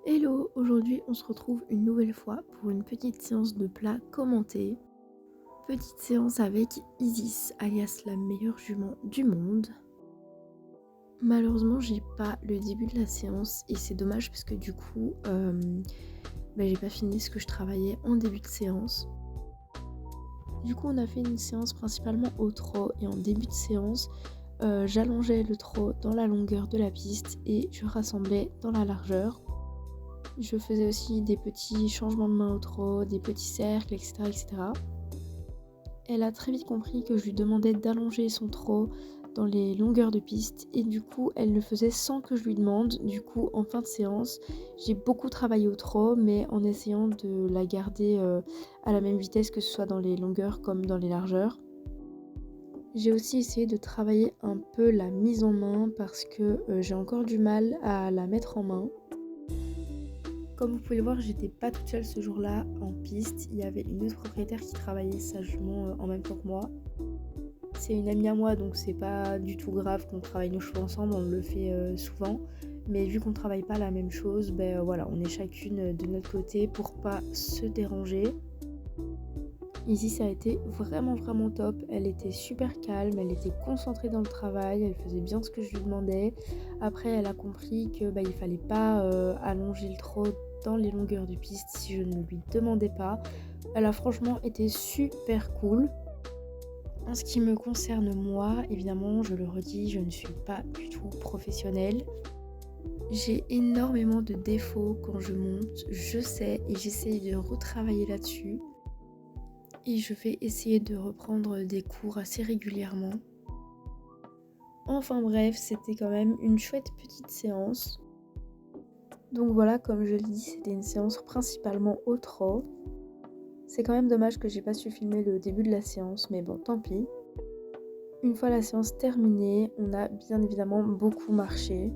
Hello, aujourd'hui on se retrouve une nouvelle fois pour une petite séance de plat commenté. Petite séance avec Isis, alias la meilleure jument du monde. Malheureusement j'ai pas le début de la séance et c'est dommage parce que du coup j'ai pas fini ce que je travaillais en début de séance. Du coup on a fait une séance principalement au trot et en début de séance j'allongeais le trot dans la longueur de la piste et je rassemblais dans la largeur. Je faisais aussi des petits changements de main au trot, des petits cercles, etc., etc. Elle a très vite compris que je lui demandais d'allonger son trot dans les longueurs de piste et du coup elle le faisait sans que je lui demande. Du coup en fin de séance j'ai beaucoup travaillé au trot mais en essayant de la garder à la même vitesse que ce soit dans les longueurs comme dans les largeurs. J'ai aussi essayé de travailler un peu la mise en main parce que j'ai encore du mal à la mettre en main. Comme vous pouvez le voir, j'étais pas toute seule ce jour-là en piste. Il y avait une autre propriétaire qui travaillait sa jument en même temps que moi. C'est une amie à moi, donc c'est pas du tout grave qu'on travaille nos chevaux ensemble, on le fait souvent. Mais vu qu'on travaille pas la même chose, voilà, on est chacune de notre côté pour pas se déranger. Ici ça a été vraiment top, elle était super calme, elle était concentrée dans le travail, elle faisait bien ce que je lui demandais. Après elle a compris que il fallait pas allonger le trot dans les longueurs de piste si je ne lui demandais pas. Elle a franchement été super cool. En ce qui me concerne moi, évidemment je le redis, je ne suis pas du tout professionnelle. J'ai énormément de défauts quand je monte, je sais et j'essaye de retravailler là-dessus. Et je vais essayer de reprendre des cours assez régulièrement. Enfin bref, c'était quand même une chouette petite séance. Donc voilà, comme je le dis, c'était une séance principalement au trot. C'est quand même dommage que j'ai pas su filmer le début de la séance, mais bon, tant pis. Une fois la séance terminée, on a bien évidemment beaucoup marché.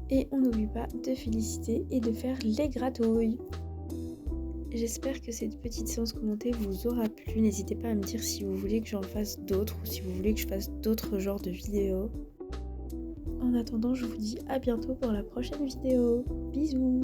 Et on n'oublie pas de féliciter et de faire les gratouilles. J'espère que cette petite séance commentée vous aura plu. N'hésitez pas à me dire si vous voulez que j'en fasse d'autres ou si vous voulez que je fasse d'autres genres de vidéos. En attendant, je vous dis à bientôt pour la prochaine vidéo. Bisous!